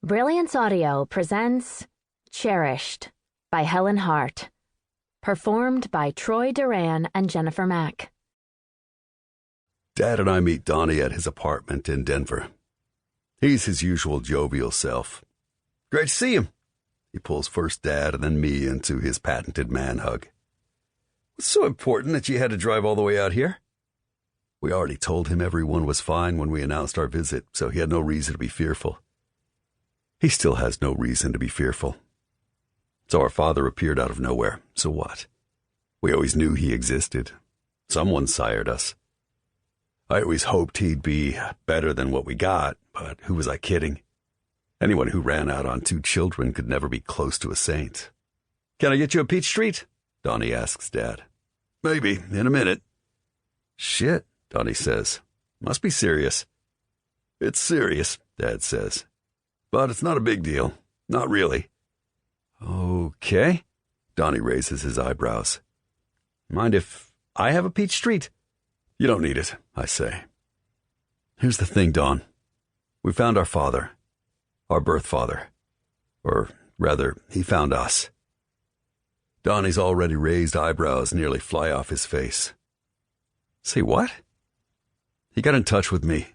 Brilliance Audio presents Cherished by Helen Hardt. Performed by Troy Duran and Jennifer Mack. Dad and I meet Donnie at his apartment in Denver. He's his usual jovial self. Great to see him. He pulls first Dad and then me into his patented man hug. What's so important that you had to drive all the way out here? We already told him everyone was fine when we announced our visit, so he had no reason to be fearful. He still has no reason to be fearful. So our father appeared out of nowhere, so what? We always knew he existed. Someone sired us. I always hoped he'd be better than what we got, but who was I kidding? Anyone who ran out on 2 children could never be close to a saint. Can I get you a peach treat? Donnie asks Dad. Maybe, in a minute. Shit, Donnie says. Must be serious. It's serious, Dad says. But it's not a big deal. Not really. Okay. Donnie raises his eyebrows. Mind if I have a peach treat? You don't need it, I say. Here's the thing, Don. We found our father. Our birth father. Or rather, he found us. Donnie's already raised eyebrows nearly fly off his face. Say what? He got in touch with me.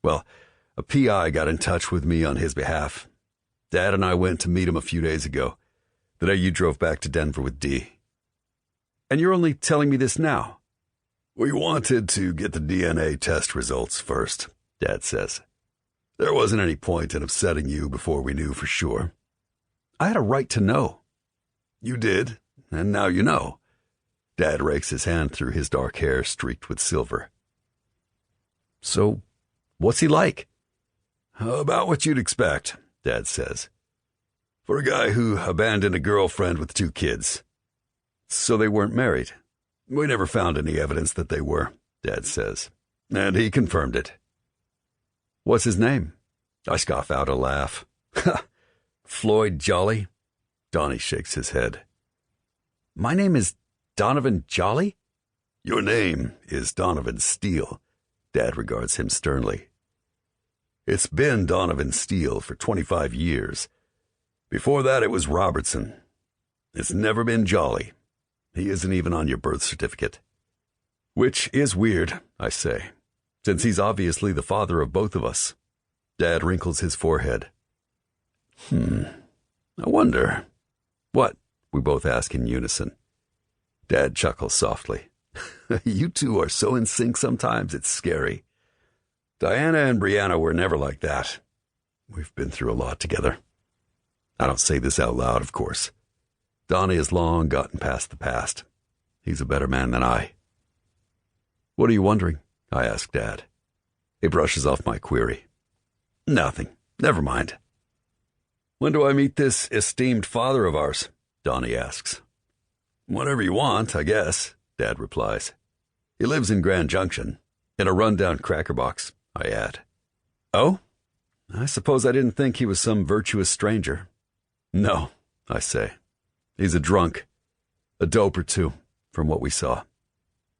Well, a PI got in touch with me on his behalf. Dad and I went to meet him a few days ago, the day you drove back to Denver with Dee. And you're only telling me this now? We wanted to get the DNA test results first, Dad says. There wasn't any point in upsetting you before we knew for sure. I had a right to know. You did, and now you know. Dad rakes his hand through his dark hair streaked with silver. So, what's he like? About what you'd expect, Dad says. For a guy who abandoned a girlfriend with 2 kids. So they weren't married? We never found any evidence that they were, Dad says. And he confirmed it. What's his name? I scoff out a laugh. Floyd Jolly? Donnie shakes his head. My name is Donovan Jolly? Your name is Donovan Steele. Dad regards him sternly. It's been Donovan Steele for 25 years. Before that, it was Robertson. It's never been Jolly. He isn't even on your birth certificate. Which is weird, I say, since he's obviously the father of both of us. Dad wrinkles his forehead. I wonder. What? We both ask in unison. Dad chuckles softly. You two are so in sync sometimes, it's scary. Diana and Brianna were never like that. We've been through a lot together. I don't say this out loud, of course. Donnie has long gotten past the past. He's a better man than I. What are you wondering? I ask Dad. He brushes off my query. Nothing. Never mind. When do I meet this esteemed father of ours? Donnie asks. Whenever you want, I guess, Dad replies. He lives in Grand Junction, in a rundown cracker box, I add. Oh? I suppose I didn't think he was some virtuous stranger. No, I say. He's a drunk. A dope or 2, from what we saw.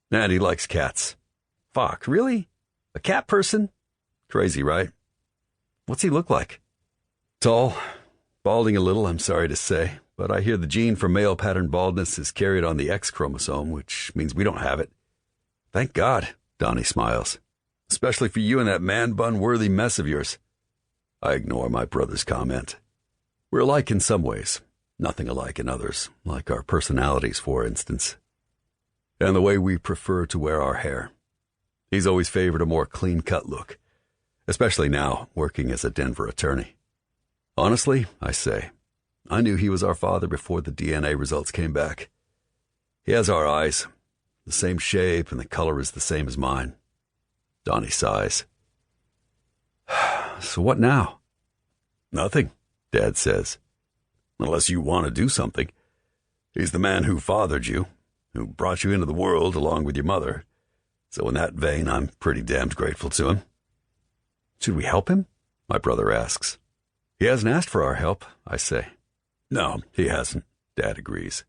And he likes cats. Fuck, really? A cat person? Crazy, right? What's he look like? Tall, balding a little, I'm sorry to say, but I hear the gene for male pattern baldness is carried on the X chromosome, which means we don't have it. Thank God, Donnie smiles. Especially for you and that man-bun-worthy mess of yours. I ignore my brother's comment. We're alike in some ways, nothing alike in others, like our personalities, for instance. And the way we prefer to wear our hair. He's always favored a more clean-cut look, especially now, working as a Denver attorney. Honestly, I say, I knew he was our father before the DNA results came back. He has our eyes, the same shape, and the color is the same as mine. Donnie sighs. So what now? Nothing, Dad says. Unless you want to do something. He's the man who fathered you, who brought you into the world along with your mother. So in that vein, I'm pretty damned grateful to him. Should we help him? My brother asks. He hasn't asked for our help, I say. No, he hasn't, Dad agrees.